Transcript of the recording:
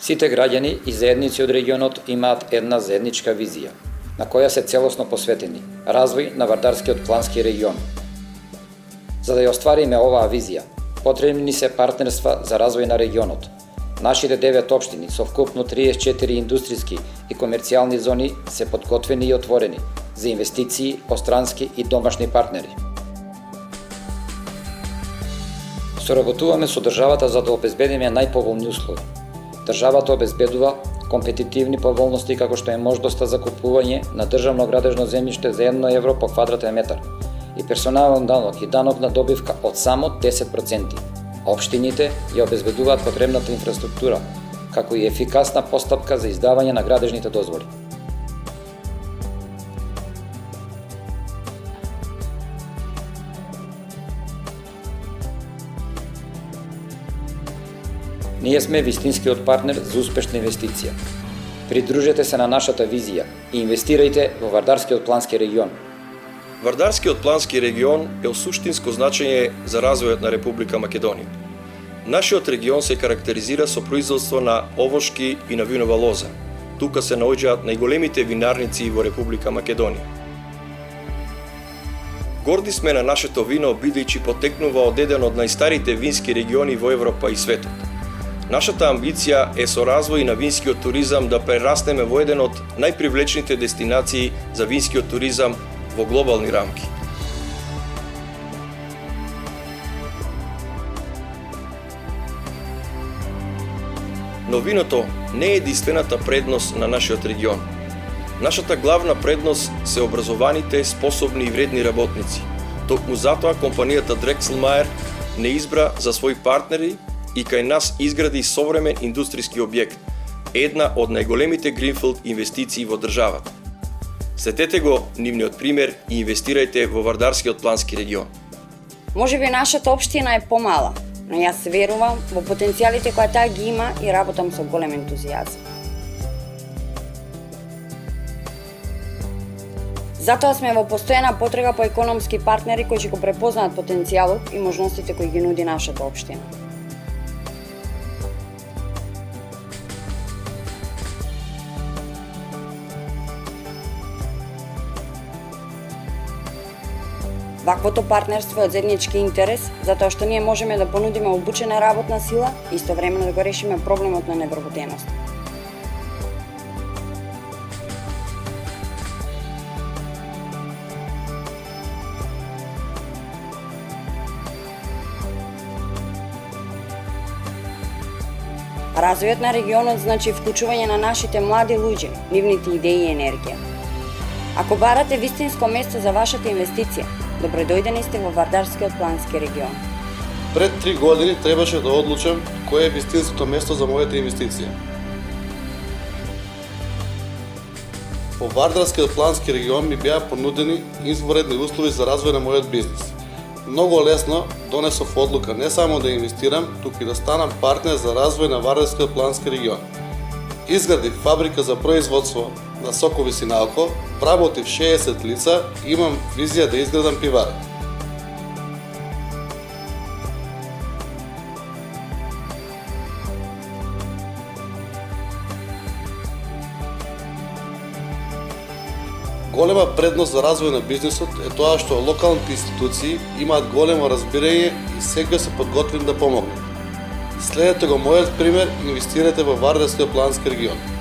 Сите граѓани и заедници од регионот имаат една заедничка визија, на која се целосно посветени – развој на Вардарскиот плански регион. За да ја оствариме оваа визија, потребни се партнерства за развој на регионот. Нашите 9 општини со вкупно 34 индустријски и комерцијални зони се подготвени и отворени за инвестиции од странски и домашни партнери. Соработуваме со државата за да обезбедиме најповолни услови. Државата обезбедува компетитивни поволности како што е можноста за купување на државно градежно земјиште за 1 евро по квадратен метар и персонален данок и данок на добивка од само 10%. Општините ја обезбедуваат потребната инфраструктура, како и ефикасна постапка за издавање на градежните дозволи. Ние сме вистинскиот партнер за успешна инвестиција. Придружете се на нашата визија и инвестирајте во Вардарскиот плански регион. Вардарскиот плански регион е од суштинско значење за развојот на Република Македонија. Нашиот регион се карактеризира со производство на овошки и на винова лоза. Тука се наоѓаат најголемите винарници во Република Македонија. Горди сме на нашето вино бидејќи потекнува од еден од најстарите вински региони во Европа и светот. Нашата амбиција е со развој на винскиот туризам да прераснеме во еден од најпривлечните дестинации за винскиот туризам во глобални рамки. Но виното не е единствената предност на нашиот регион. Нашата главна предност се образованите, способни и вредни работници. Токму затоа компанијата Дрекселмајер не избра за своји партнери и кај нас изгради современ индустријски објект, една од најголемите гринфилд инвестиции во државата. Следете го нивниот пример и инвестирајте во Вардарскиот плански регион. Можеби нашата општина е помала, но јас верувам во потенцијалите кои таа ги има и работам со голем ентузијазам. Затоа сме во постојана потрега по економски партнери кои ќе го препознаат потенцијалот и можностите кои ги нуди нашата општина. Ваквото партнерство е од заеднички интерес, затоа што ние можеме да понудиме обучена работна сила и истовремено да го решиме проблемот на невработеност. Развојот на регионот значи вклучување на нашите млади луѓе, нивните идеи и енергија. Ако барате вистинско место за вашата инвестиција, добредојдени сте во Вардарскиот плански регион. Пред 3 години требаше да одлучам кое е вистинското место за мојата инвестиција. Во Вардарскиот плански регион ми беа понудени извонредни услови за развој на мојот бизнис. Многу лесно донесов одлука не само да инвестирам, туку и да станам партнер за развој на Вардарскиот плански регион. Изградив фабрика за производство на сокови синалко, вработив 60 лица и имам визија да изградам пивара. Голема предност за развој на бизнисот е тоа што локалните институции имаат големо разбирање и секој се подготвен да помогне. Следете го мојот пример и инвестирате во Вардарскиот плански регион.